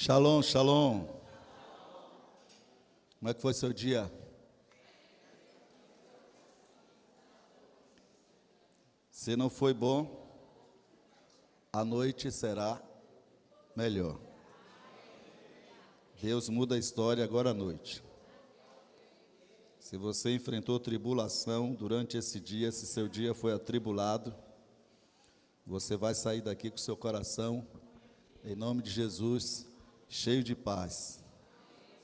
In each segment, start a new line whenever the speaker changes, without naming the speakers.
Shalom, shalom. Como é que foi seu dia? Se não foi bom, a noite será melhor. Deus muda a história agora à noite. Se você enfrentou tribulação durante esse dia, se seu dia foi atribulado, você vai sair daqui com seu coração, em nome de Jesus, cheio de paz.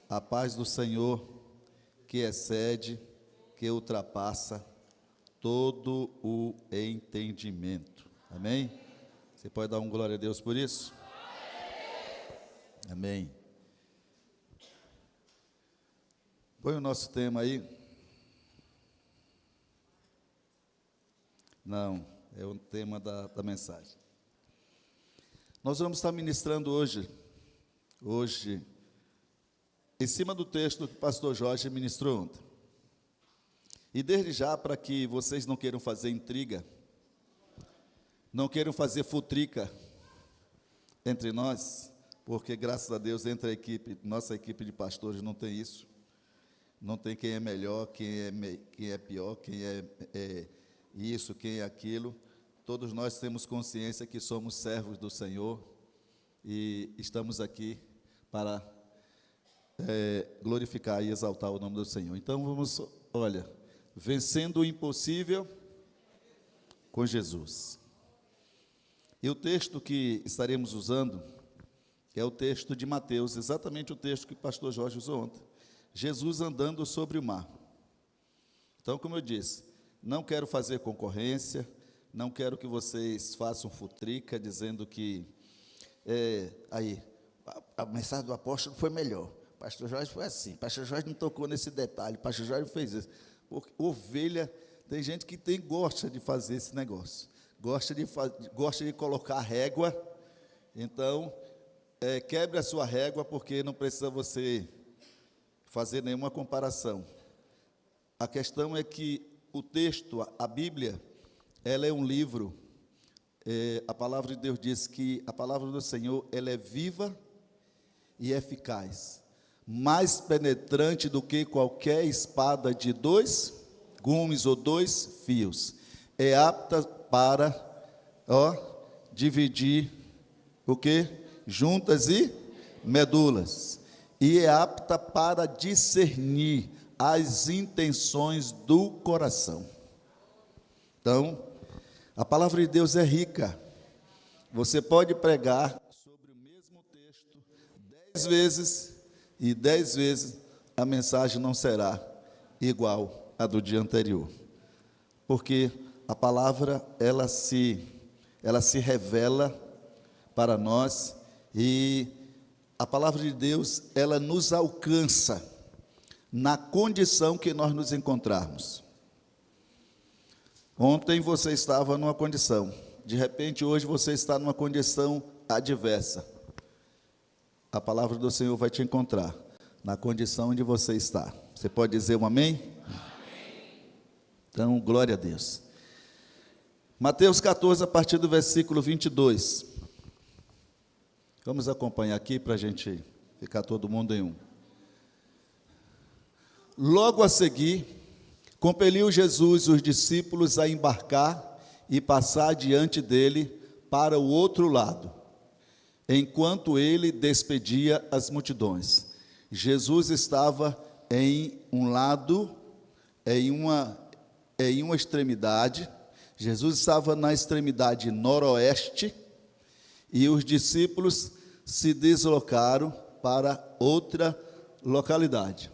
A paz do Senhor, que excede, que ultrapassa todo o entendimento. Amém? Você pode dar um glória a Deus por isso? Amém. Põe o nosso tema aí. Não, é o tema da mensagem. Nós vamos estar ministrando hoje, em cima do texto que o pastor Jorge ministrou ontem. E desde já, para que vocês não queiram fazer intriga, não queiram fazer futrica entre nós, porque graças a Deus entre a equipe, nossa equipe de pastores não tem isso. Não tem quem é melhor, quem é pior, quem é isso, quem é aquilo. Todos nós temos consciência que somos servos do Senhor e estamos aqui para glorificar e exaltar o nome do Senhor. Então vamos, vencendo o impossível com Jesus. E o texto que estaremos usando é o texto de Mateus, exatamente o texto que o pastor Jorge usou ontem. Jesus andando sobre o mar. Então, como eu disse, não quero fazer concorrência, não quero que vocês façam futrica, dizendo que a mensagem do apóstolo foi melhor, pastor Jorge foi assim, pastor Jorge não tocou nesse detalhe, pastor Jorge fez isso. Porque ovelha, tem gente que gosta de fazer esse negócio, gosta de colocar régua. Então, quebre a sua régua, porque não precisa você fazer nenhuma comparação. A questão é que o texto, a Bíblia, ela é um livro, a palavra de Deus diz que a palavra do Senhor, ela é viva e eficaz, mais penetrante do que qualquer espada de 2 gumes ou 2 fios, é apta para dividir o quê? Juntas e medulas, e é apta para discernir as intenções do coração. Então, a palavra de Deus é rica. Você pode pregar sobre o mesmo texto 10 vezes, e 10 vezes a mensagem não será igual à do dia anterior. Porque a palavra, ela se revela para nós, e a palavra de Deus, ela nos alcança na condição que nós nos encontrarmos. Ontem você estava numa condição, de repente hoje você está numa condição adversa. A palavra do Senhor vai te encontrar na condição onde você está. Você pode dizer um amém? Amém. Então, glória a Deus. Mateus 14, a partir do versículo 22. Vamos acompanhar aqui para a gente ficar todo mundo em um. Logo a seguir, compeliu Jesus os discípulos a embarcar e passar diante dele para o outro lado, enquanto ele despedia as multidões. Jesus estava em um lado, em uma extremidade. Jesus estava na extremidade noroeste, e os discípulos se deslocaram para outra localidade.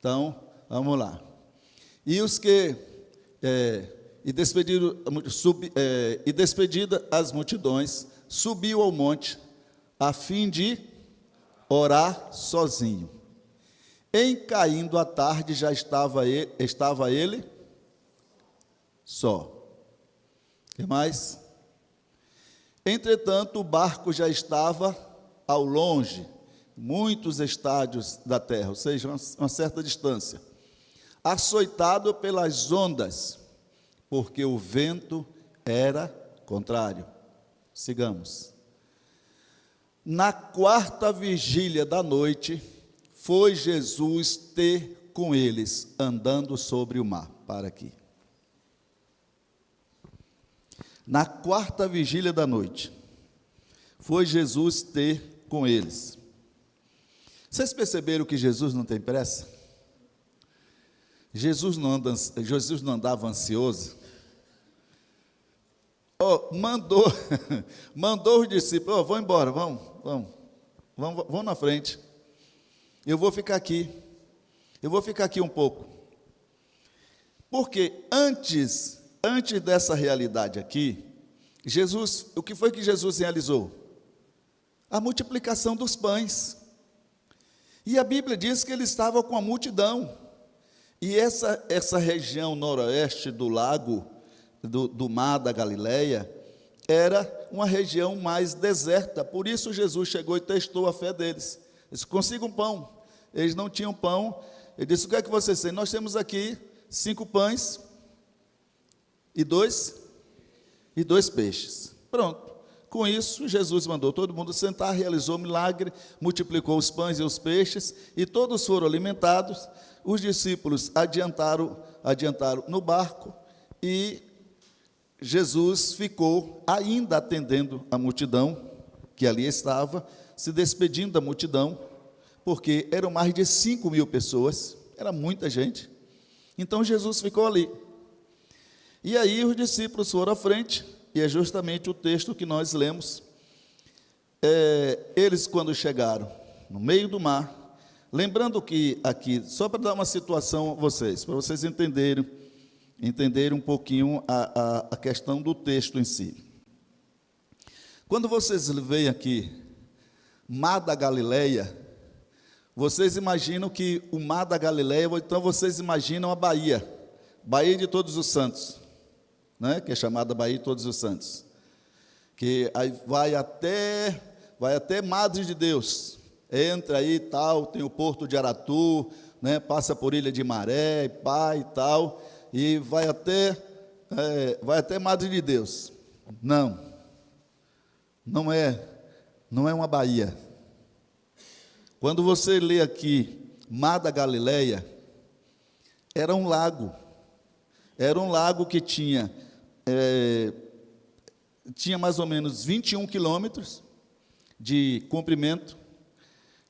Então, vamos lá. E os que, despedida as multidões, subiu ao monte, a fim de orar sozinho. Em caindo a tarde, já estava ele só. O que mais? Entretanto, o barco já estava ao longe, muitos estádios da terra, ou seja, uma certa distância, açoitado pelas ondas, porque o vento era contrário. Sigamos. Na quarta vigília da noite, foi Jesus ter com eles, andando sobre o mar. Para aqui. Na quarta vigília da noite, foi Jesus ter com eles. Vocês perceberam que Jesus não tem pressa? Jesus não andava ansioso. Mandou os discípulos, vão embora, vão na frente. Eu vou ficar aqui um pouco. Porque antes dessa realidade aqui, o que foi que Jesus realizou? A multiplicação dos pães. E a Bíblia diz que ele estava com a multidão. E essa região noroeste do lago, do mar da Galileia, era uma região mais deserta. Por isso Jesus chegou e testou a fé deles. Ele disse, consiga um pão. Eles não tinham pão. Ele disse, o que é que vocês têm? Nós temos aqui 5 pães e dois peixes. Pronto. Com isso, Jesus mandou todo mundo sentar, realizou o milagre, multiplicou os pães e os peixes, e todos foram alimentados. Os discípulos adiantaram no barco, e Jesus ficou ainda atendendo a multidão, que ali estava, se despedindo da multidão, porque eram mais de 5.000 pessoas, era muita gente. Então Jesus ficou ali. E aí os discípulos foram à frente, e é justamente o texto que nós lemos. Eles, quando chegaram no meio do mar, lembrando que aqui, só para dar uma situação a vocês, para vocês entenderem um pouquinho a questão do texto em si. Quando vocês veem aqui, Mar da Galileia, vocês imaginam que o Mar da Galileia, ou então vocês imaginam a Baía de Todos os Santos, né? Que é chamada Baía de Todos os Santos, que aí vai até Madre de Deus, entra aí e tal, tem o Porto de Aratu, né? Passa por Ilha de Maré, Pai e tal, e vai até Madre de Deus. Não é uma baía. Quando você lê aqui Mar da Galileia, era um lago que tinha mais ou menos 21 quilômetros de comprimento,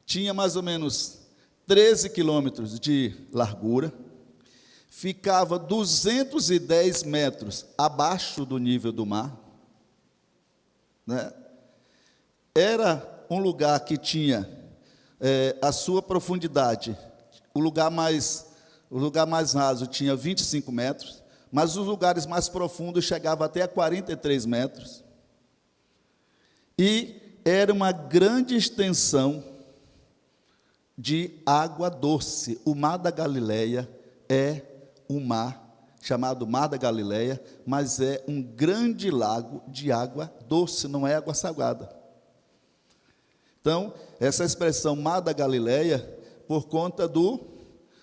tinha mais ou menos 13 quilômetros de largura, ficava 210 metros abaixo do nível do mar, né? Era um lugar que tinha a sua profundidade, o lugar mais raso tinha 25 metros, mas os lugares mais profundos chegavam até a 43 metros, e era uma grande extensão de água doce. O Mar da Galileia é um mar chamado Mar da Galileia, mas é um grande lago de água doce, não é água salgada. Então, essa expressão Mar da Galileia, por conta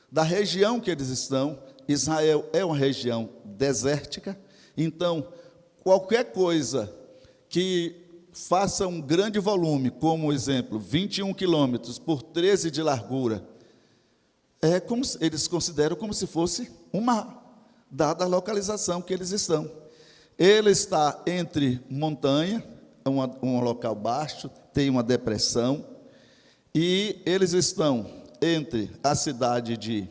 da região que eles estão. Israel é uma região desértica, então qualquer coisa que faça um grande volume, como exemplo, 21 quilômetros por 13 de largura, eles consideram como se fosse um mar, dada a localização que eles estão. Ele está entre montanha, um local baixo, tem uma depressão, e eles estão entre a cidade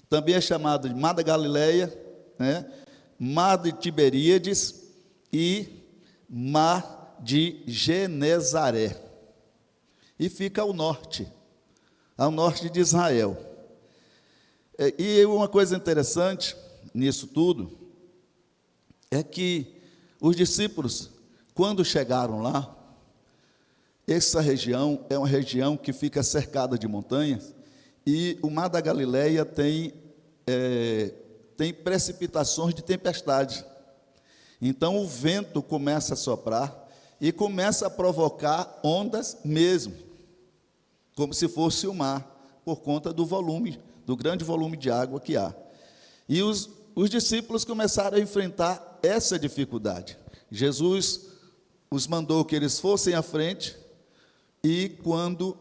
também é chamado de Mar da Galileia, né? Mar de Tiberíades e Mar de Genezaré. E fica ao norte de Israel. E uma coisa interessante nisso tudo é que os discípulos, quando chegaram lá, essa região é uma região que fica cercada de montanhas, e o Mar da Galileia tem precipitações de tempestade. Então o vento começa a soprar e começa a provocar ondas mesmo, como se fosse o mar, por conta do grande volume de água que há. E os discípulos começaram a enfrentar essa dificuldade. Jesus os mandou que eles fossem à frente, E quando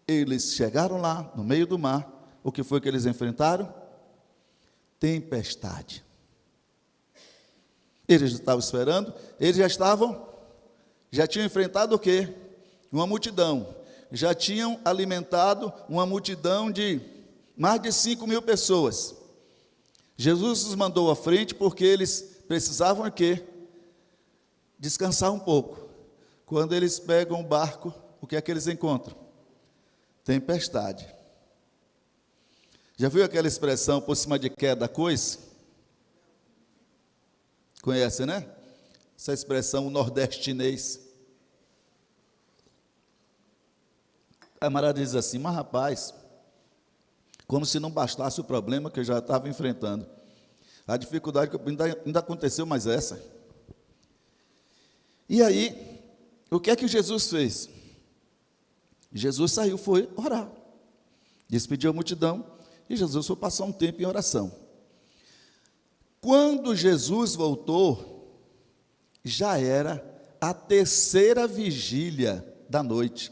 eles chegaram lá, no meio do mar, o que foi que eles enfrentaram? Tempestade. Eles estavam esperando, eles já tinham enfrentado o quê? Uma multidão. Já tinham alimentado uma multidão de mais de 5.000 pessoas. Jesus os mandou à frente porque eles precisavam o quê? Descansar um pouco. Quando eles pegam o barco, o que é que eles encontram? Tempestade. Já viu aquela expressão, por cima de queda coisa? Conhece, né? Essa expressão nordestinês. A camarada diz assim, mas rapaz, como se não bastasse o problema que eu já estava enfrentando. A dificuldade que ainda aconteceu mais essa. E aí, o que é que Jesus fez? Jesus saiu, foi orar. Despediu a multidão e Jesus foi passar um tempo em oração. Quando Jesus voltou, já era a terceira vigília da noite.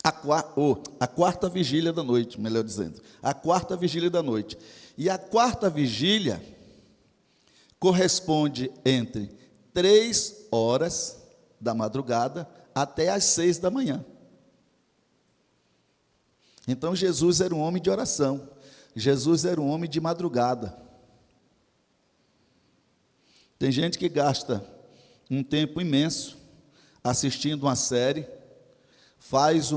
A quarta vigília da noite, melhor dizendo. A quarta vigília da noite. E a quarta vigília corresponde entre 3 horas da madrugada até às 6 da manhã. Então Jesus era um homem de oração. Jesus era um homem de madrugada. Tem gente que gasta um tempo imenso assistindo uma série, faz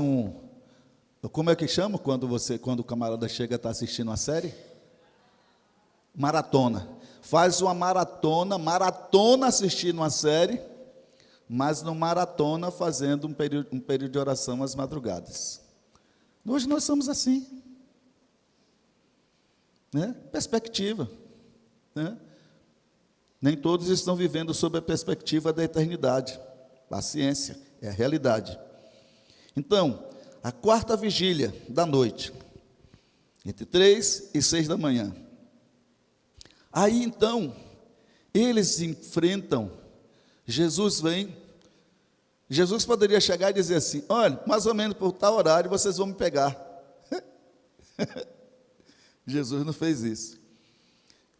como é que chama quando o camarada chega e está assistindo uma série? Maratona. Faz uma maratona assistindo uma série, mas no maratona fazendo um período de oração às madrugadas. Hoje nós somos assim. Né? Perspectiva. Né? Nem todos estão vivendo sob a perspectiva da eternidade. Paciência, é a realidade. Então, a quarta vigília da noite, entre 3 e 6 da manhã. Aí então, eles enfrentam, Jesus vem, Jesus poderia chegar e dizer assim, olha, mais ou menos por tal horário vocês vão me pegar. Jesus não fez isso.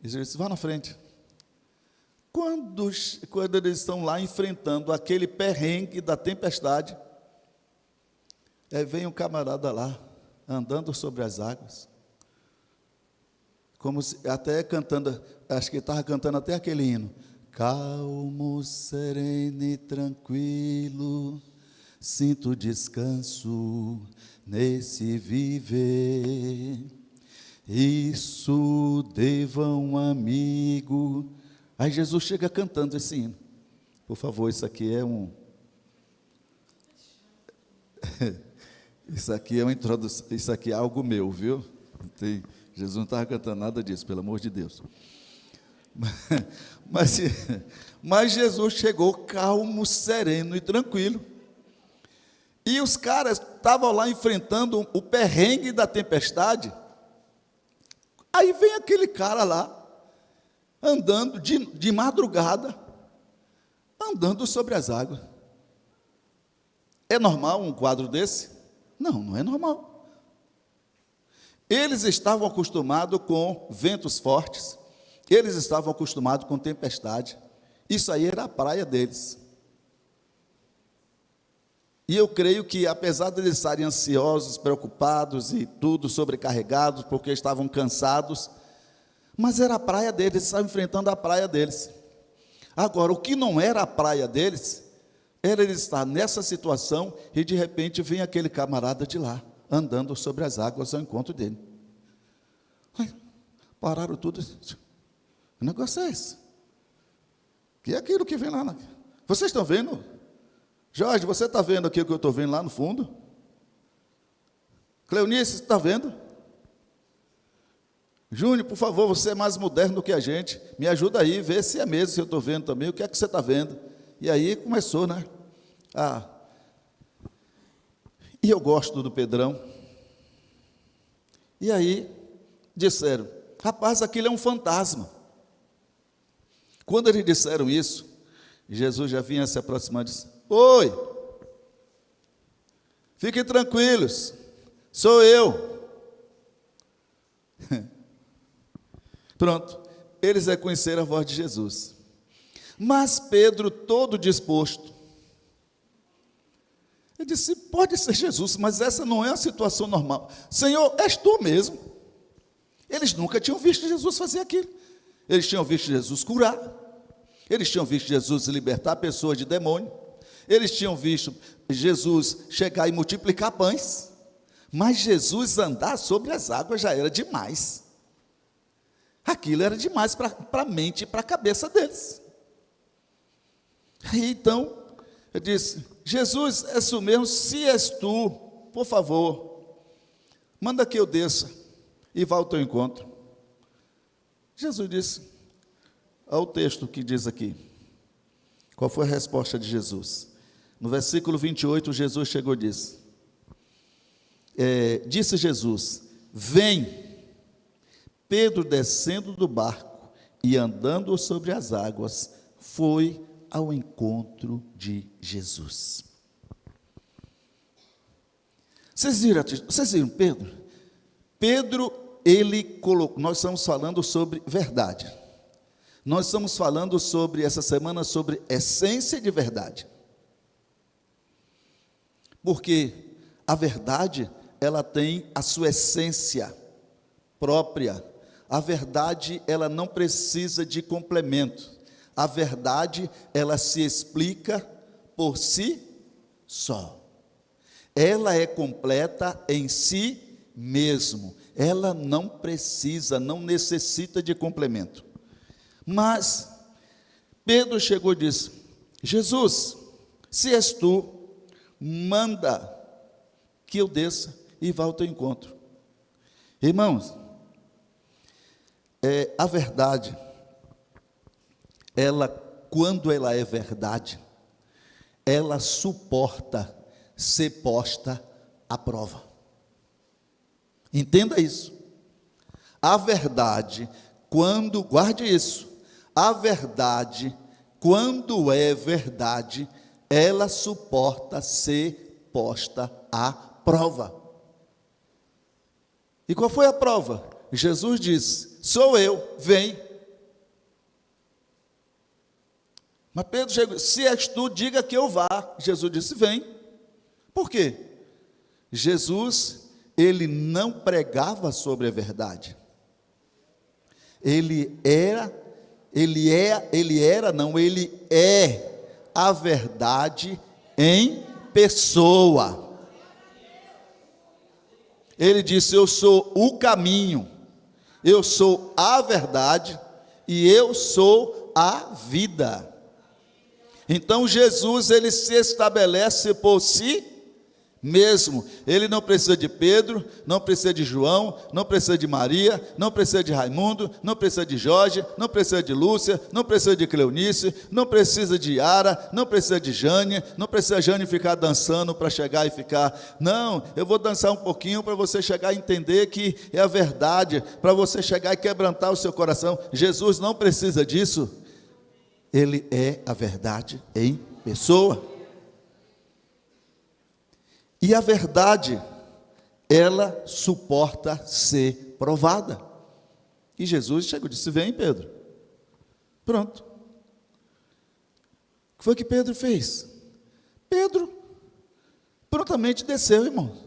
Jesus disse, vá na frente. Quando eles estão lá enfrentando aquele perrengue da tempestade, vem um camarada lá, andando sobre as águas, como se, até cantando, acho que estava cantando até aquele hino, calmo, sereno e tranquilo, sinto descanso nesse viver, isso deva um amigo. Aí Jesus chega cantando esse hino. Por favor, isso aqui é isso aqui é uma introdução, isso aqui é algo meu, viu? Jesus não estava cantando nada disso, pelo amor de Deus. Mas Jesus chegou calmo, sereno e tranquilo. E os caras estavam lá enfrentando o perrengue da tempestade. Aí vem aquele cara lá, andando de madrugada, andando sobre as águas. É normal um quadro desse? Não, não é normal. Eles estavam acostumados com ventos fortes, eles estavam acostumados com tempestade. Isso aí era a praia deles. E eu creio que, apesar de eles estarem ansiosos, preocupados e tudo, sobrecarregados, porque estavam cansados, mas era a praia deles, eles estavam enfrentando a praia deles. Agora, o que não era a praia deles, era eles estar nessa situação e de repente vem aquele camarada de lá, andando sobre as águas ao encontro dele. Pararam tudo. O negócio é esse. Que é aquilo que vem lá. Vocês estão vendo? Jorge, você está vendo aqui o que eu estou vendo lá no fundo? Cleonice, está vendo? Júnior, por favor, você é mais moderno do que a gente. Me ajuda aí, vê se é mesmo, se eu estou vendo também. O que é que você está vendo? E aí começou, né? E eu gosto do Pedrão. E aí disseram, rapaz, aquilo é um fantasma. Quando eles disseram isso, Jesus já vinha se aproximando e disse, oi, Fiquem tranquilos, sou eu. Pronto, eles reconheceram a voz de Jesus. Mas Pedro, todo disposto, ele disse: pode ser Jesus, mas essa não é a situação normal. Senhor, és tu mesmo. Eles nunca tinham visto Jesus fazer aquilo. Eles tinham visto Jesus curar. Eles tinham visto Jesus libertar pessoas de demônio. Eles tinham visto Jesus chegar e multiplicar pães. Mas Jesus andar sobre as águas já era demais. Aquilo era demais para a mente e para a cabeça deles. Aí então, eu disse: Jesus, és tu mesmo? Se és tu, por favor, manda que eu desça e vá ao teu encontro. Jesus disse, olha o texto que diz aqui, qual foi a resposta de Jesus? No versículo 28, Jesus chegou e disse, disse Jesus: vem. Pedro, descendo do barco e andando sobre as águas, foi ao encontro de Jesus. Vocês viram Pedro? Pedro, ele colocou, nós estamos falando sobre verdade. Nós estamos falando sobre, essa semana, sobre essência de verdade. Porque a verdade, ela tem a sua essência própria. A verdade, ela não precisa de complemento. A verdade, ela se explica por si só. Ela é completa em si mesmo. Ela não precisa, não necessita de complemento. Mas Pedro chegou e disse: Jesus, se és tu, manda que eu desça e vá ao teu encontro. Irmãos, a verdade, ela, quando ela é verdade, ela suporta ser posta à prova. Entenda isso. A verdade, quando, guarde isso, a verdade, quando é verdade, ela suporta ser posta à prova. E qual foi a prova? Jesus disse: sou eu, vem. Mas Pedro chegou: se és tu, diga que eu vá. Jesus disse: vem. Por quê? Jesus, ele não pregava sobre a verdade. Ele é a verdade em pessoa. Ele disse: eu sou o caminho, eu sou a verdade e eu sou a vida. Então Jesus, ele se estabelece por si mesmo. Ele não precisa de Pedro, não precisa de João, não precisa de Maria, não precisa de Raimundo, não precisa de Jorge, não precisa de Lúcia, não precisa de Cleonice, não precisa de Yara, não precisa de Jane, não precisa Jane ficar dançando para chegar e ficar, não, eu vou dançar um pouquinho para você chegar a entender que é a verdade, para você chegar e quebrantar o seu coração. Jesus não precisa disso. Ele é a verdade em pessoa. E a verdade, ela suporta ser provada. E Jesus chegou e disse: vem, Pedro. Pronto. O que foi que Pedro fez? Pedro prontamente desceu, irmão.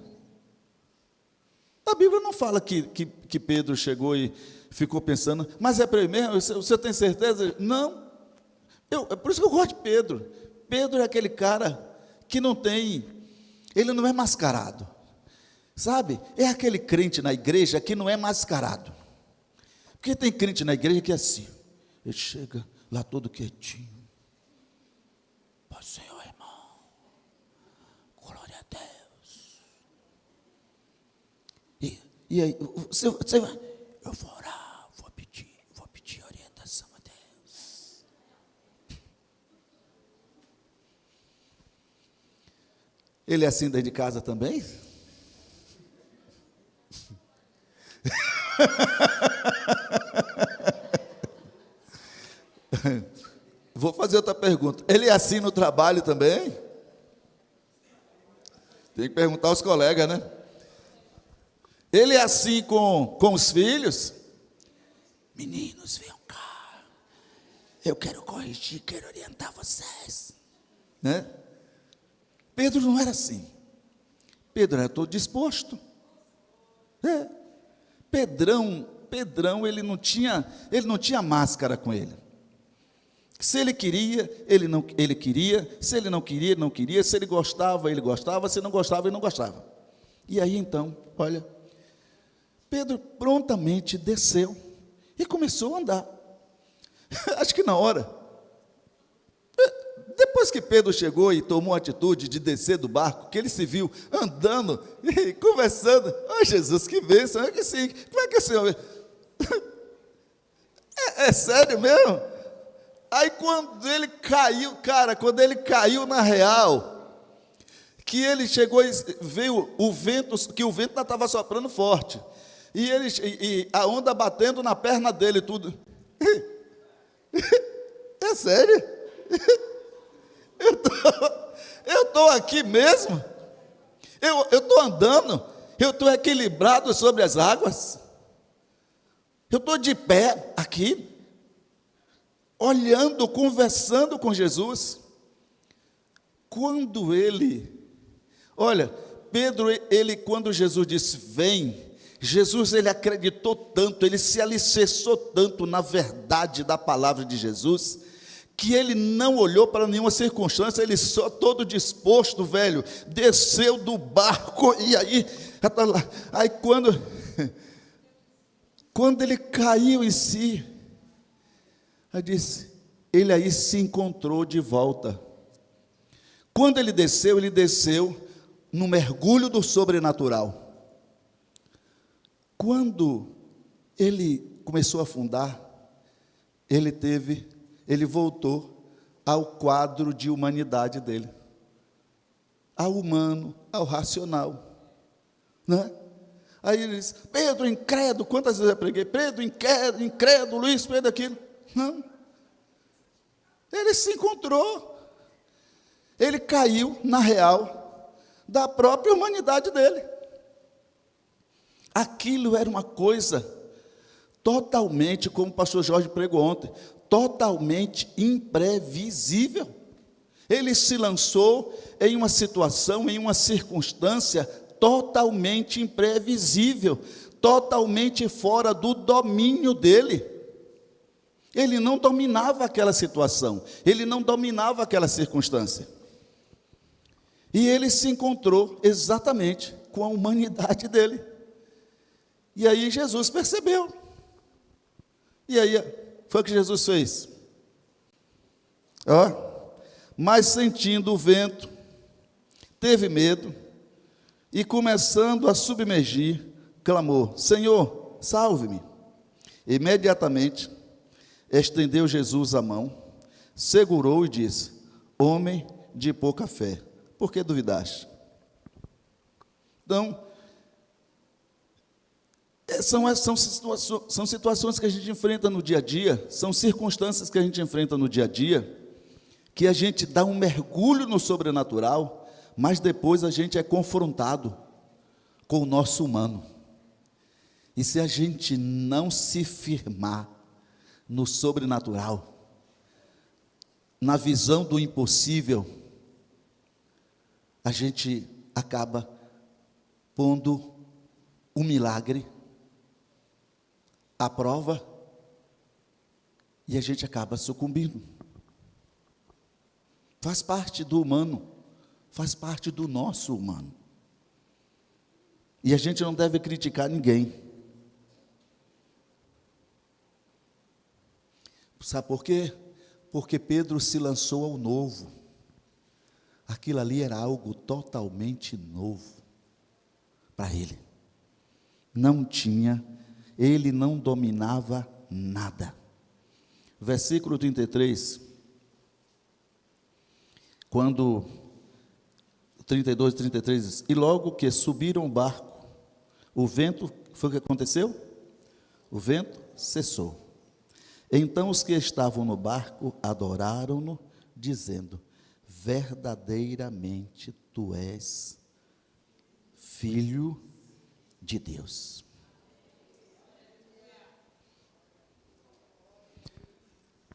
A Bíblia não fala que Pedro chegou e ficou pensando: mas é para ele mesmo? Você tem certeza? Não. Por isso que eu gosto de Pedro. Pedro é aquele cara que não tem... Ele não é mascarado, sabe? É aquele crente na igreja que não é mascarado. Porque tem crente na igreja que é assim, ele chega lá todo quietinho. Pai Senhor, irmão, glória a Deus. E aí, você vai, eu vou orar, vou pedir orientação a Deus. Ele é assim dentro de casa também? Vou fazer outra pergunta. Ele é assim no trabalho também? Tem que perguntar aos colegas, né? Ele é assim com os filhos. Meninos, venham cá. Eu quero corrigir, quero orientar vocês. Né? Pedro não era assim. Pedro era todo disposto. Pedrão, ele não tinha máscara com ele. Se ele queria, ele queria. Se ele não queria, ele não queria. Se ele gostava, ele gostava. Se não gostava, ele não gostava. E aí então, olha, Pedro prontamente desceu e começou a andar. Acho que na hora, depois que Pedro chegou e tomou a atitude de descer do barco, que ele se viu andando e conversando, Jesus, que bênção, é que sim, como é que o senhor... É sério mesmo? Aí quando ele caiu na real, que ele chegou e veio o vento, que o vento ainda estava soprando forte, e a onda batendo na perna dele, tudo. É sério? Eu estou aqui mesmo? Eu estou andando? Eu estou equilibrado sobre as águas? Eu estou de pé aqui, olhando, conversando com Jesus. Pedro, quando Jesus disse, vem, Jesus, ele acreditou tanto, ele se alicerçou tanto na verdade da palavra de Jesus, que ele não olhou para nenhuma circunstância, ele só todo disposto, velho, desceu do barco, e aí quando ele caiu em si, ele aí se encontrou de volta. Quando ele desceu no mergulho do sobrenatural. Quando ele começou a afundar, ele voltou ao quadro de humanidade dele, ao humano, ao racional, né? Aí ele disse, Pedro, incrédulo, quantas vezes eu preguei, Pedro, incrédulo, Luiz, Pedro, aquilo, não, ele se encontrou, ele caiu na real da própria humanidade dele. Aquilo era uma coisa totalmente, como o pastor Jorge pregou ontem, totalmente imprevisível. Ele se lançou em uma situação, em uma circunstância totalmente imprevisível, totalmente fora do domínio dele. Ele não dominava aquela situação, ele não dominava aquela circunstância. E ele se encontrou exatamente com a humanidade dele. E aí Jesus percebeu. E aí foi o que Jesus fez. Mas sentindo o vento, teve medo, e começando a submergir, clamou, Senhor, salve-me. Imediatamente, estendeu Jesus a mão, segurou e disse, homem de pouca fé, por que duvidaste? Então, são situações que a gente enfrenta no dia a dia, são circunstâncias que a gente enfrenta no dia a dia, que a gente dá um mergulho no sobrenatural, mas depois a gente é confrontado com o nosso humano. E se a gente não se firmar no sobrenatural, na visão do impossível, a gente acaba pondo o milagre à prova e a gente acaba sucumbindo. Faz parte do humano, faz parte do nosso humano. E a gente não deve criticar ninguém. Sabe por quê? Porque Pedro se lançou ao novo. Aquilo ali era algo totalmente novo para ele. Ele não dominava nada. Versículo 33, 32 e 33 diz, e logo que subiram o barco, o vento, foi o que aconteceu? O vento cessou. Então os que estavam no barco adoraram-no, dizendo, verdadeiramente tu és Filho de Deus.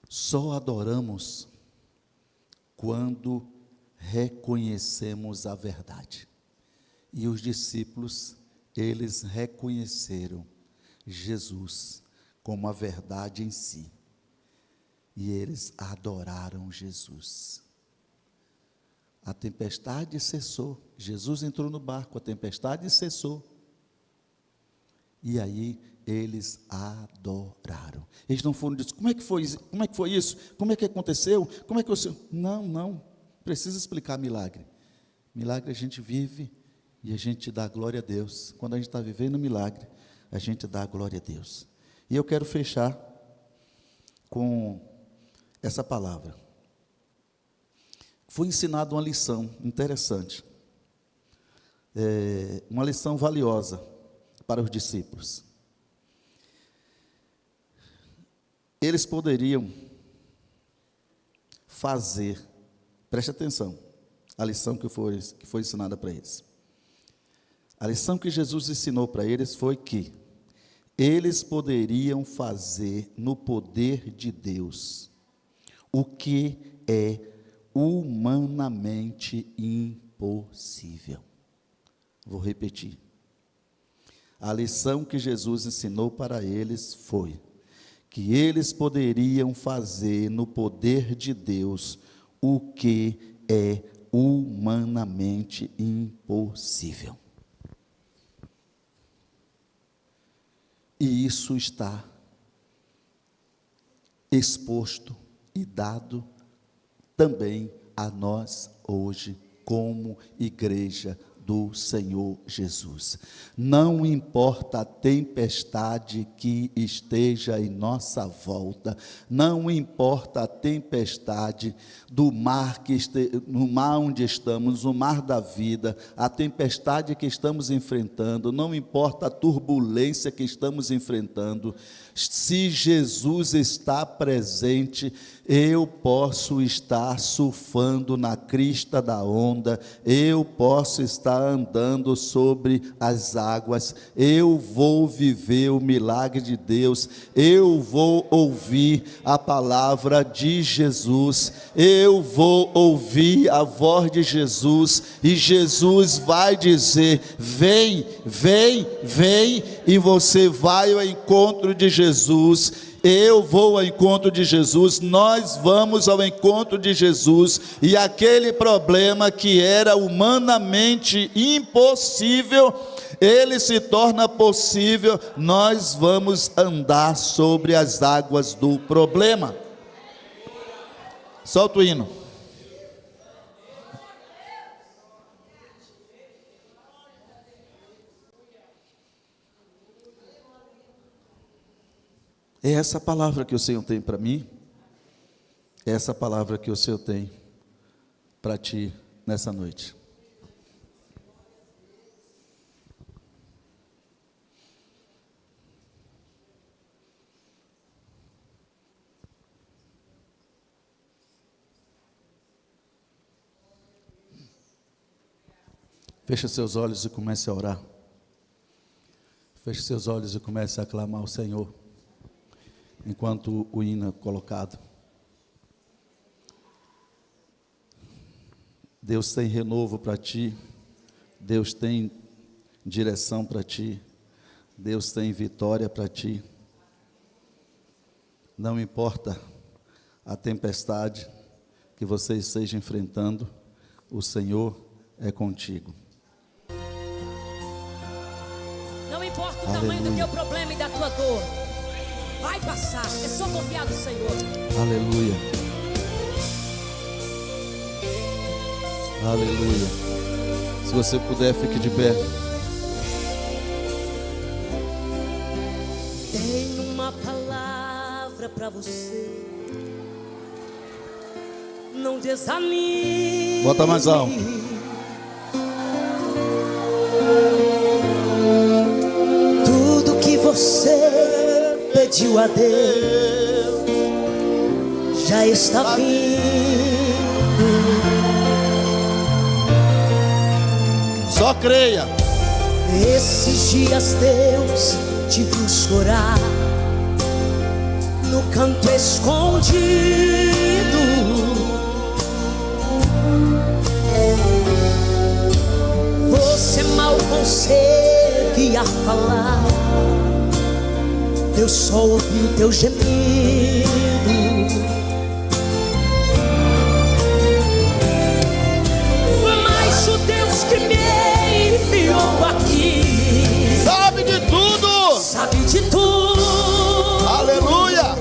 Só adoramos quando reconhecemos a verdade. E os discípulos, eles reconheceram Jesus como a verdade em si. E eles adoraram Jesus. A tempestade cessou. Jesus entrou no barco, a tempestade cessou. E aí eles adoraram. Eles não foram dizer, como é que foi isso? Como é que aconteceu? Como é que você... Não, precisa explicar milagre. Milagre a gente vive e a gente dá glória a Deus. Quando a gente está vivendo milagre, a gente dá glória a Deus. E eu quero fechar com essa palavra. Foi ensinada uma lição interessante, uma lição valiosa para os discípulos. Eles poderiam fazer, preste atenção, a lição que foi ensinada para eles. A lição que Jesus ensinou para eles foi que eles poderiam fazer no poder de Deus o que é humanamente impossível. Vou repetir. A lição que Jesus ensinou para eles foi que eles poderiam fazer no poder de Deus o que é humanamente impossível. E isso está exposto e dado também a nós hoje, como igreja do Senhor Jesus. Não importa a tempestade que esteja em nossa volta, não importa a tempestade do mar no mar onde estamos, no mar da vida, a tempestade que estamos enfrentando, não importa a turbulência que estamos enfrentando, se Jesus está presente, eu posso estar surfando na crista da onda, eu posso estar andando sobre as águas, eu vou viver o milagre de Deus, eu vou ouvir a palavra de Jesus, eu vou ouvir a voz de Jesus, e Jesus vai dizer, vem, vem, vem, e você vai ao encontro de Jesus, eu vou ao encontro de Jesus, nós vamos ao encontro de Jesus, e aquele problema que era humanamente impossível, ele se torna possível, nós vamos andar sobre as águas do problema. Solta o hino. É essa palavra que o Senhor tem para mim, é essa palavra que o Senhor tem para ti nessa noite. Feche seus olhos e comece a orar. Feche seus olhos e comece a clamar ao Senhor, enquanto o hino é colocado. Deus tem renovo para ti, Deus tem direção para ti, Deus tem vitória para ti. Não importa a tempestade que você esteja enfrentando, o Senhor é contigo.
Não importa o tamanho do teu problema e da tua dor, vai passar, é só confiar no Senhor.
Aleluia. Aleluia. Se você puder, fique de pé.
Tenho uma palavra para você. Não desanime.
Bota mais alto.
Tudo que você pediu a Deus já está vindo.
Só creia.
Esses dias Deus te viu chorar no canto escondido. Você mal conseguia falar, Deus só ouviu teu gemido. Mas o Deus que me enviou aqui
sabe de tudo.
sabe de tudo.
Aleluia.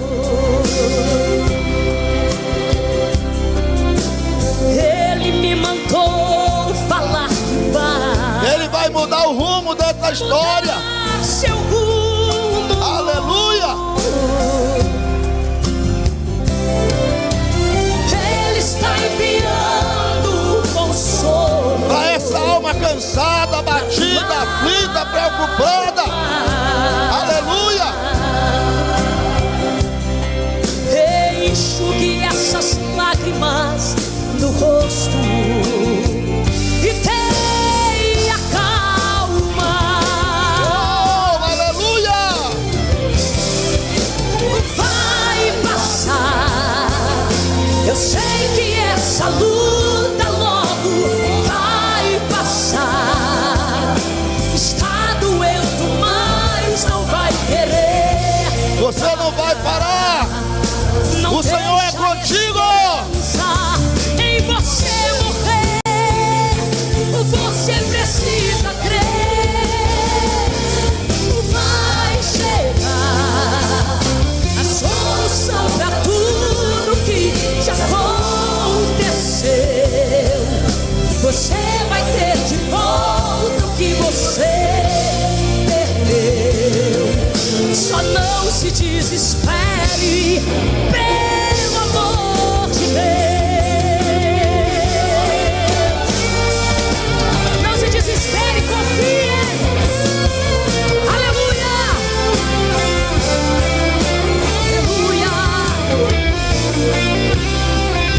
Ele me mandou falar que vai.
Ele vai mudar o rumo dessa história.
Mudar seu rumo.
Aleluia.
Ele está enviando consolo
Para essa alma cansada, abatida, aflita, preocupada. Aleluia.
Enxugue essas lágrimas do rosto e tenha calma.
Oh, aleluia.
Vai passar. Eu sei que essa luta logo vai passar. Está doendo, mas não vai querer.
Você não vai parar.
Não
O Senhor é
deixa
contigo.
em você morrer. Você precisa crer. Vai chegar a solução para tudo que já aconteceu. Você vai ter de volta o que você perdeu. Só não se desespere, pelo amor de Deus. Não se desespere, confie. Aleluia. Aleluia.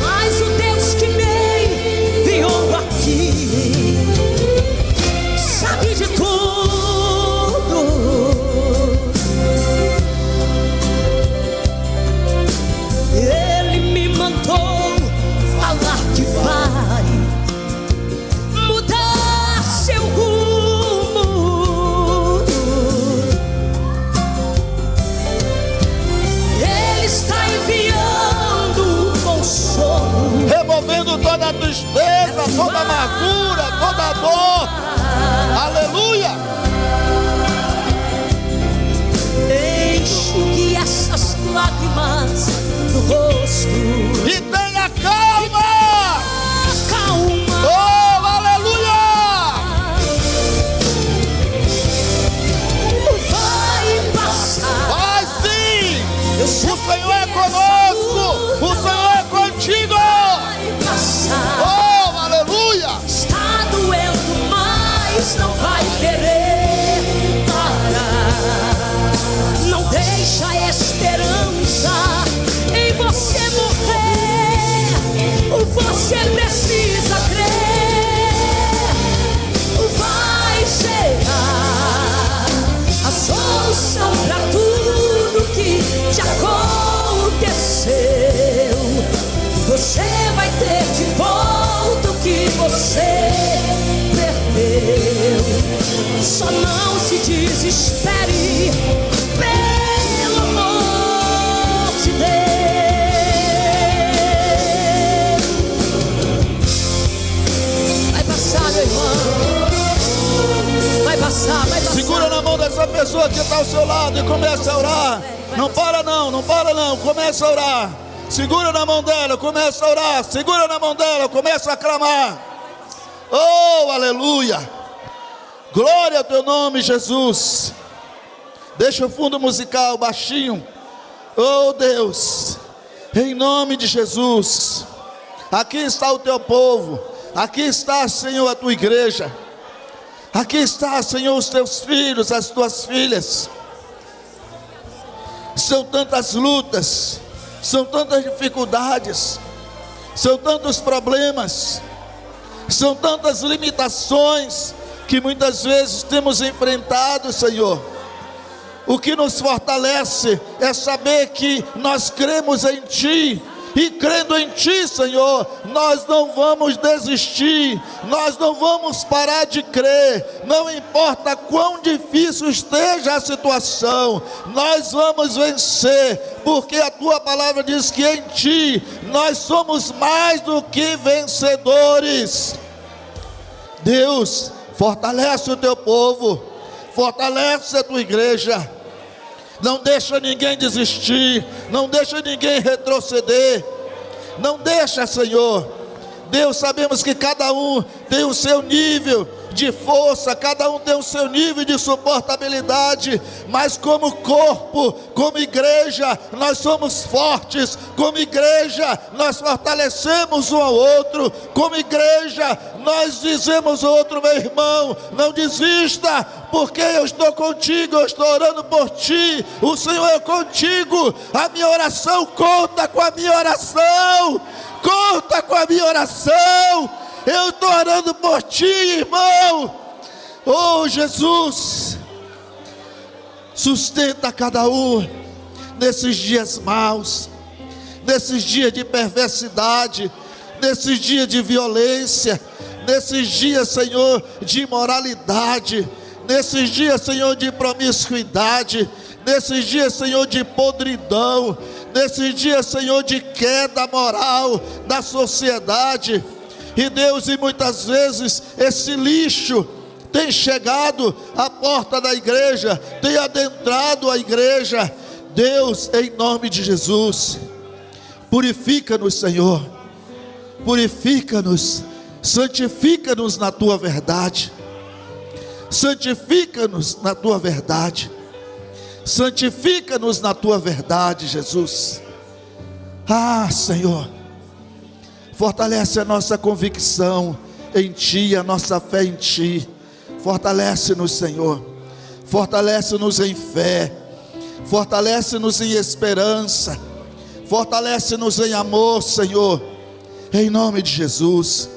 Mas o Deus que me enviou aqui sabe de tudo. Ele me mandou falar que vai mudar seu rumo. Ele está enviando consolo,
Removendo toda a tristeza, toda a amargura, toda a dor. Aleluia.
enxugue essas lágrimas do rosto.
E tenha calma.
Calma.
Oh, aleluia.
Vai passar.
Vai sim.
Eu
O
sei
Senhor é
que
conosco. O Senhor é contigo.
vai passar.
Oh, aleluia.
Está doendo, mas não vai querer parar. Não deixa a esperança em você morrer. Você precisa crer. Vai chegar a solução para tudo que já aconteceu. Você vai ter de volta o que você perdeu. Só não se desespere, pelo amor de Deus. Vai passar, meu irmão. Vai passar, vai passar.
Segura na mão dessa pessoa que está ao seu lado e começa a orar. Não para não, não para não. Começa a orar. Segura na mão dela, começa a orar. Segura na mão dela, começa a clamar. Oh, aleluia. Glória ao teu nome, Jesus. Deixa o fundo musical baixinho. Oh, Deus. Em nome de Jesus. Aqui está o teu povo. Aqui está, Senhor, a tua igreja. Aqui está, Senhor, os teus filhos, as tuas filhas. São tantas lutas, são tantas dificuldades, são tantos problemas, são tantas limitações, que muitas vezes temos enfrentado, Senhor. O que nos fortalece é saber que nós cremos em Ti. E crendo em Ti, Senhor, nós não vamos desistir, nós não vamos parar de crer, não importa quão difícil esteja a situação, nós vamos vencer, porque a Tua palavra diz que em Ti nós somos mais do que vencedores. Deus, fortalece o Teu povo, fortalece a Tua igreja. Não deixa ninguém desistir, não deixa ninguém retroceder, não deixa, Senhor. Deus, sabemos que cada um tem o seu nível de força, cada um tem o seu nível de suportabilidade, mas como corpo, como igreja, nós somos fortes, como igreja, nós fortalecemos um ao outro, como igreja, nós dizemos ao outro: meu irmão, não desista, porque eu estou contigo, eu estou orando por ti, o Senhor é contigo, a minha oração, conta com a minha oração, conta com a minha oração, eu estou orando por ti, irmão. Oh Jesus, sustenta cada um nesses dias maus, nesses dias de perversidade, nesses dias de violência, nesses dias, Senhor, de imoralidade, nesses dias, Senhor, de promiscuidade, nesses dias, Senhor, de podridão, nesses dias, Senhor, de queda moral da sociedade. E Deus, e muitas vezes esse lixo tem chegado à porta da igreja, tem adentrado a igreja. Deus, em nome de Jesus, purifica-nos, Senhor, purifica-nos, santifica-nos na Tua verdade, santifica-nos na Tua verdade, santifica-nos na Tua verdade, Jesus. Ah, Senhor, fortalece a nossa convicção em Ti, a nossa fé em Ti. Fortalece-nos, Senhor, fortalece-nos em fé, fortalece-nos em esperança, fortalece-nos em amor, Senhor, em nome de Jesus.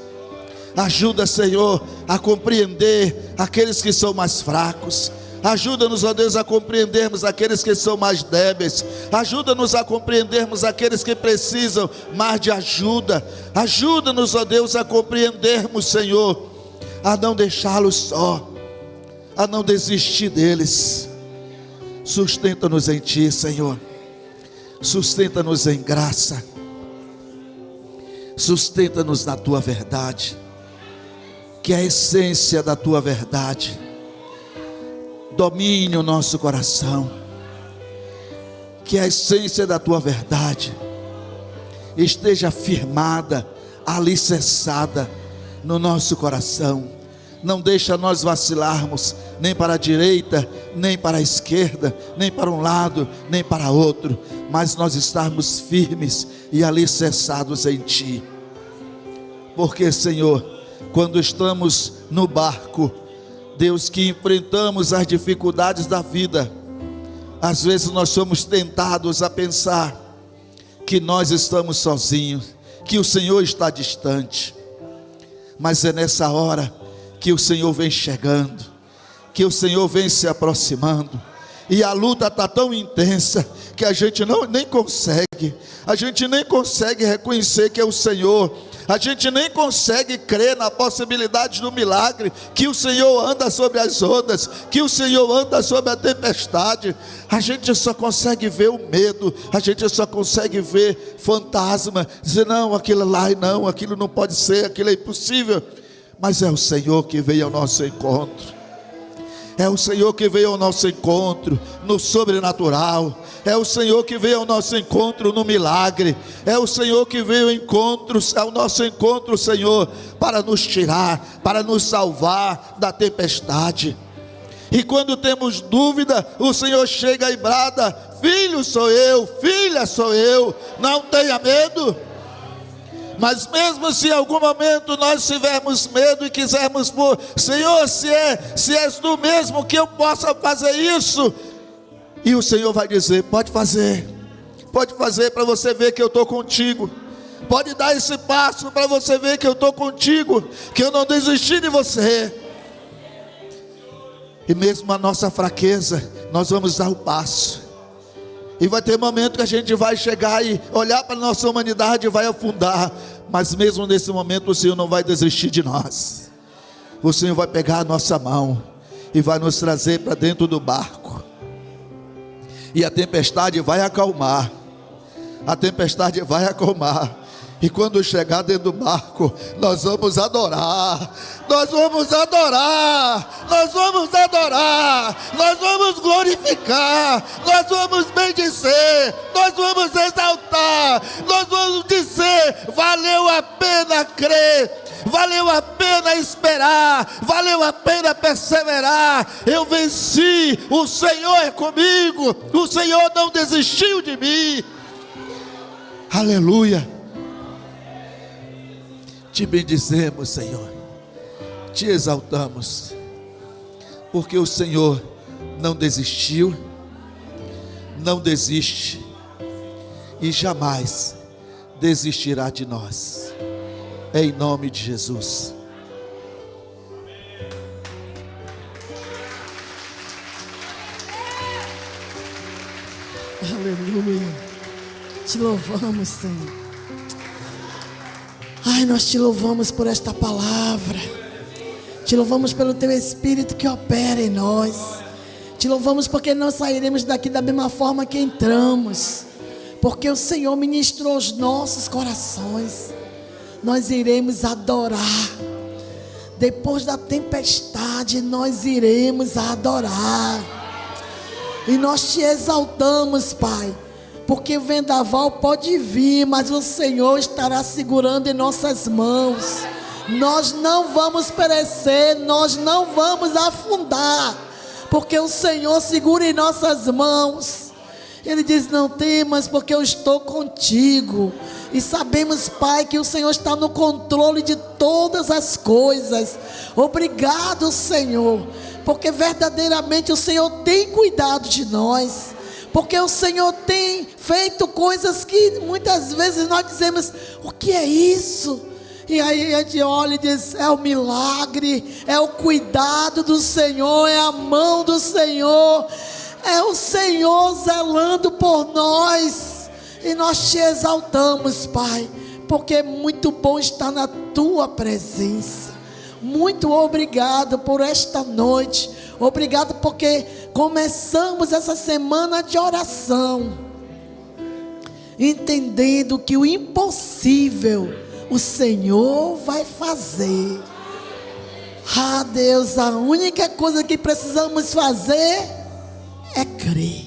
Ajuda, Senhor, a compreender aqueles que são mais fracos. Ajuda-nos, ó Deus, a compreendermos aqueles que são mais débeis. Ajuda-nos a compreendermos aqueles que precisam mais de ajuda. Ajuda-nos, ó Deus, a compreendermos, Senhor, a não deixá-los só, a não desistir deles. Sustenta-nos em Ti, Senhor. Sustenta-nos em graça. Sustenta-nos na Tua verdade, que é a essência da Tua verdade domine o nosso coração, que a essência da Tua verdade esteja firmada, alicerçada no nosso coração. Não deixa nós vacilarmos, nem para a direita, nem para a esquerda, nem para um lado, nem para outro, mas nós estarmos firmes e alicerçados em Ti. Porque, Senhor, quando estamos no barco, Deus, que enfrentamos as dificuldades da vida, às vezes nós somos tentados a pensar que nós estamos sozinhos, que o Senhor está distante. Mas é nessa hora que o Senhor vem chegando, que o Senhor vem se aproximando, e a luta está tão intensa que a gente nem consegue reconhecer que é o Senhor. A gente nem consegue crer na possibilidade do milagre, que o Senhor anda sobre as ondas, que o Senhor anda sobre a tempestade. A gente só consegue ver o medo, a gente só consegue ver fantasma, dizer: não, aquilo lá, não, aquilo não pode ser, aquilo é impossível. Mas é o Senhor que veio ao nosso encontro. É o Senhor que veio ao nosso encontro no sobrenatural. É o Senhor que veio ao nosso encontro no milagre. É o Senhor que veio ao nosso encontro, Senhor, para nos tirar, para nos salvar da tempestade. E quando temos dúvida, o Senhor chega e brada: filho sou eu, filha sou eu, não tenha medo. Mas mesmo se em algum momento nós tivermos medo e quisermos, Senhor, se és Tu mesmo que eu possa fazer isso, e o Senhor vai dizer: pode fazer para você ver que eu estou contigo, pode dar esse passo para você ver que eu estou contigo, que eu não desisti de você. E mesmo a nossa fraqueza, nós vamos dar o passo. E vai ter momento que a gente vai chegar e olhar para a nossa humanidade e vai afundar. Mas mesmo nesse momento o Senhor não vai desistir de nós. O Senhor vai pegar a nossa mão e vai nos trazer para dentro do barco. E a tempestade vai acalmar. A tempestade vai acalmar. E quando chegar dentro do barco, nós vamos adorar. Nós vamos adorar. Nós vamos adorar. Nós vamos glorificar. Nós vamos bendizer. Nós vamos exaltar. Nós vamos dizer: valeu a pena crer. Valeu a pena esperar. Valeu a pena perseverar. Eu venci. O Senhor é comigo. O Senhor não desistiu de mim. Aleluia. Te bendizemos, Senhor, te exaltamos, porque o Senhor não desistiu, não desiste e jamais desistirá de nós, em nome de Jesus.
Aleluia, te louvamos, Senhor. Ai, nós te louvamos por esta palavra. Te louvamos pelo teu Espírito que opera em nós. Te louvamos porque nós sairemos daqui da mesma forma que entramos. Porque o Senhor ministrou os nossos corações. Nós iremos adorar. Depois da tempestade, nós iremos adorar. E nós te exaltamos, Pai. Porque o vendaval pode vir, mas o Senhor estará segurando em nossas mãos. Nós não vamos perecer, nós não vamos afundar, porque o Senhor segura em nossas mãos. Ele diz: não temas, porque eu estou contigo. E sabemos, Pai, que o Senhor está no controle de todas as coisas. Obrigado, Senhor, porque verdadeiramente o Senhor tem cuidado de nós. Porque o Senhor tem feito coisas que muitas vezes nós dizemos: o que é isso? E aí a gente olha e diz: é o milagre, é o cuidado do Senhor, é a mão do Senhor, é o Senhor zelando por nós. E nós te exaltamos, Pai, porque é muito bom estar na tua presença. Muito obrigado por esta noite. Obrigado porque começamos essa semana de oração, entendendo que o impossível o Senhor vai fazer. Ah, Deus, a única coisa que precisamos fazer é crer.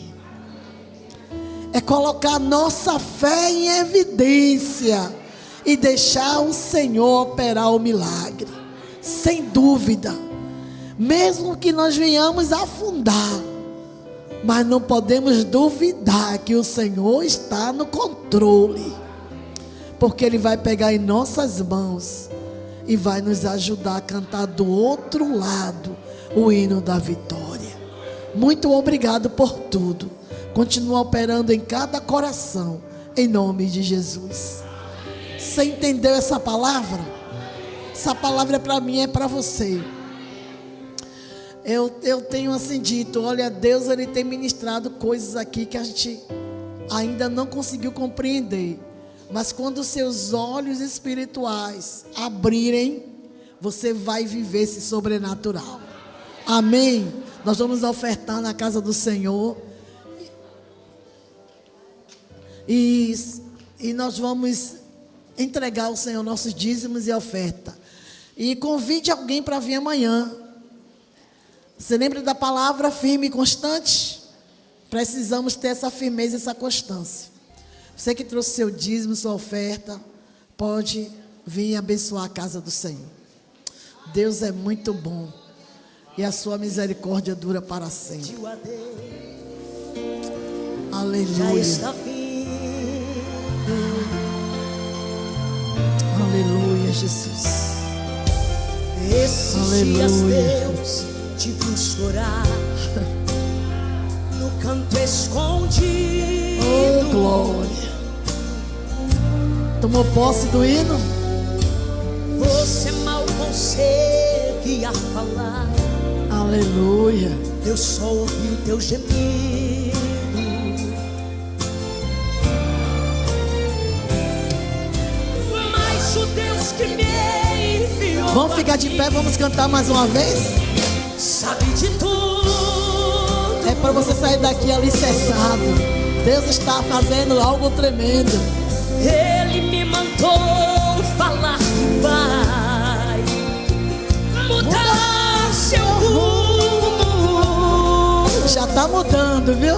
É colocar nossa fé em evidência e deixar o Senhor operar o milagre. Sem dúvida. Mesmo que nós venhamos afundar, mas não podemos duvidar que o Senhor está no controle, porque Ele vai pegar em nossas mãos e vai nos ajudar a cantar do outro lado o hino da vitória. Muito obrigado por tudo. Continua operando em cada coração, em nome de Jesus. Você entendeu essa palavra? Essa palavra para mim, é para você. Eu tenho assim dito: olha, Deus, Ele tem ministrado coisas aqui que a gente ainda não conseguiu compreender. Mas quando os seus olhos espirituais abrirem, você vai viver esse sobrenatural. Amém? Nós vamos ofertar na casa do Senhor. E nós vamos entregar ao Senhor nossos dízimos e oferta. E convide alguém para vir amanhã. Você lembra da palavra firme e constante? Precisamos ter essa firmeza, essa constância. Você que trouxe seu dízimo, sua oferta, pode vir abençoar a casa do Senhor. Deus é muito bom e a sua misericórdia dura para sempre. Aleluia. Aleluia, Jesus.
Esses dias Deus te viu chorar no canto escondido.
Oh, glória. Tomou posse do hino?
Você mal conseguia falar.
Aleluia.
Eu só ouvi o teu gemido. Mas o Deus que me enviou.
Vamos ficar de pé, vamos cantar mais uma vez?
Sabe de tudo.
É para você sair daqui alicerçado. Deus está fazendo algo tremendo.
Ele me mandou falar que vai mudar seu rumo.
Já está mudando, viu?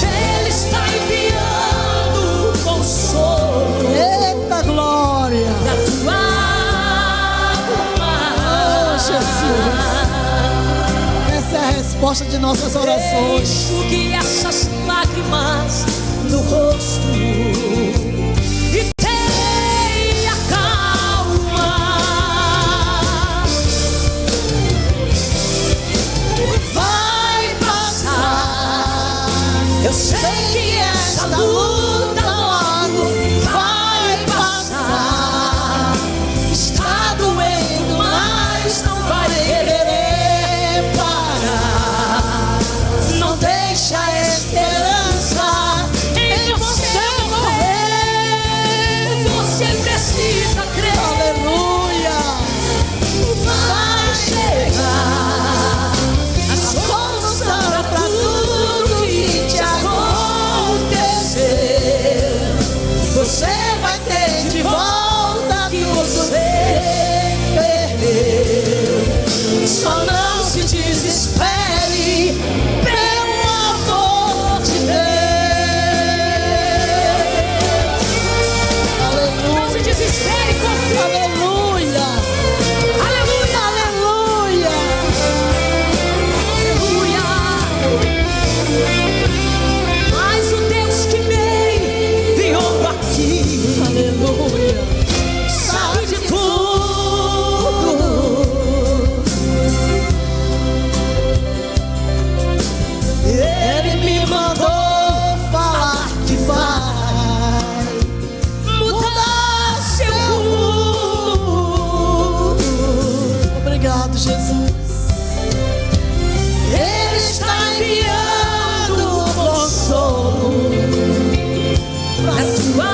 Ele está enviando consolo.
Eita glória!
Da tua alma.
Oh, Jesus! Essa é a resposta de nossas orações.
Enxugue essas lágrimas do rosto e tenha calma. Vai passar. Eu sei que essa luta logo vai passar. Está doendo, mas não vai querer parar. Não deixa a esperança em você morrer. Você precisa crer.
Aleluia!
Vai chegar a solução pra tudo que te aconteceu. Você vai ter de volta o que você perdeu. Só não se desespere, pelo amor de Deus. Não se desespere, confia.
Aleluia!
Aleluia,
Aleluia!
aleluia. Mas o Deus que me enviou aqui
Aleluia!
sabe de tudo. Ele me mandou
Falar
que vai mudar seu rumo.
obrigado, Jesus.
Ele está enviando consolo pra sua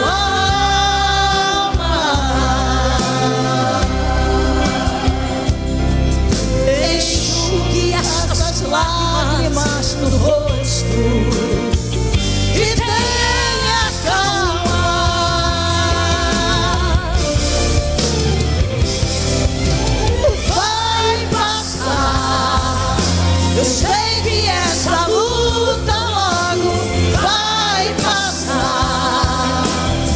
alma. Enxugue essas lágrimas no rosto e tenha calma. Vai passar. Eu sei que essa luta logo vai passar.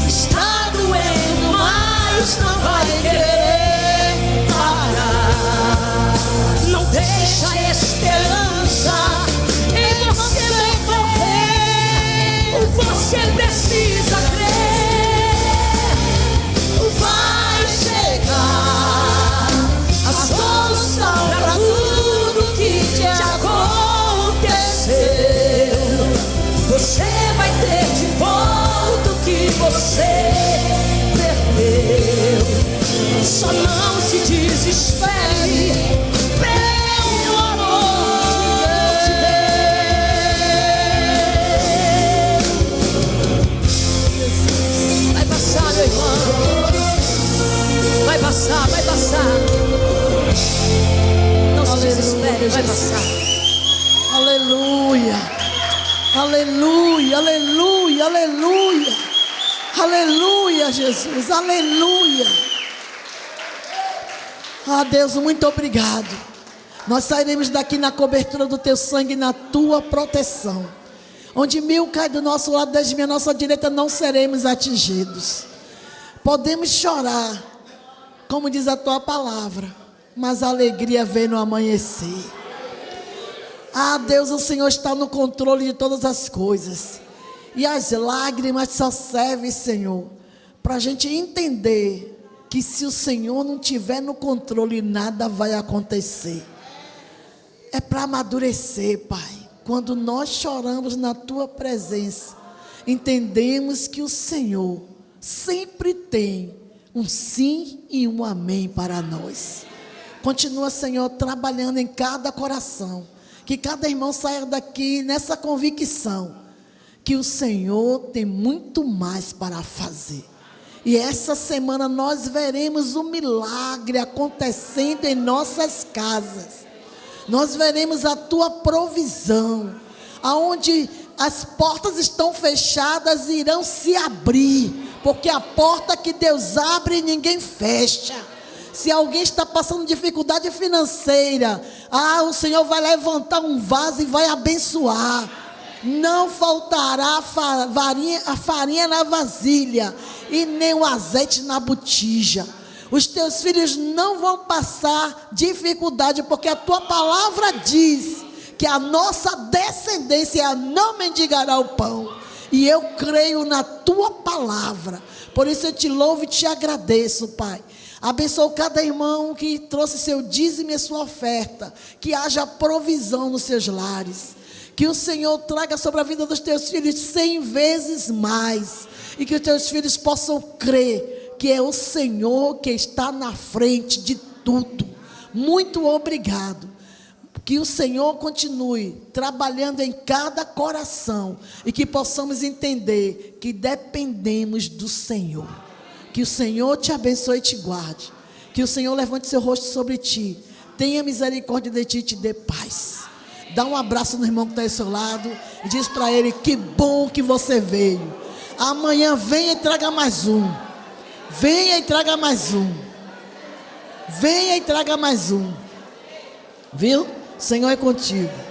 Está doendo, mas não vai querer parar. Não deixa a esperança em você morrer. Você precisa crer. Vai chegar a solução pra tudo que te aconteceu. Você vai ter de volta o que você perdeu. Só não se desespere, pelo amor de Deus. Vai passar, meu irmão. Vai passar, vai passar. Não se desespere, vai passar.
Aleluia! Aleluia! Aleluia! Aleluia! Aleluia, Jesus! Aleluia! Ah, Deus, muito obrigado. Nós sairemos daqui na cobertura do teu sangue, na tua proteção. Onde 1000 cai do nosso lado, 10.000 à nossa direita, não seremos atingidos. Podemos chorar, como diz a tua palavra, mas a alegria vem no amanhecer. Ah, Deus, o Senhor está no controle de todas as coisas. E as lágrimas só servem, Senhor, para a gente entender que se o Senhor não tiver no controle, nada vai acontecer. É para amadurecer, Pai. Quando nós choramos na tua presença, entendemos que o Senhor sempre tem um sim e um amém para nós. Continua, Senhor, trabalhando em cada coração. Que cada irmão saia daqui nessa convicção que o Senhor tem muito mais para fazer. E essa semana nós veremos o milagre acontecendo em nossas casas. Nós veremos a tua provisão. Aonde as portas estão fechadas, irão se abrir. Porque a porta que Deus abre, ninguém fecha. Se alguém está passando dificuldade financeira, o Senhor vai levantar um vaso e vai abençoar. Não faltará a farinha na vasilha e nem o azeite na botija. Os teus filhos não vão passar dificuldade, porque a tua palavra diz que a nossa descendência não mendigará o pão. E eu creio na tua palavra. Por isso eu te louvo e te agradeço, Pai. Abençoa cada irmão que trouxe seu dízimo e sua oferta. Que haja provisão nos seus lares. Que o Senhor traga sobre a vida dos teus filhos 100 vezes mais. E que os teus filhos possam crer que é o Senhor que está na frente de tudo. Muito obrigado. Que o Senhor continue trabalhando em cada coração. E que possamos entender que dependemos do Senhor. Que o Senhor te abençoe e te guarde. Que o Senhor levante seu rosto sobre ti. Tenha misericórdia de ti e te dê paz. Dá um abraço no irmão que está ao seu lado. E diz para ele, que bom que você veio. Amanhã venha e traga mais um. Venha e traga mais um. Venha e traga mais um. Viu? O Senhor é contigo.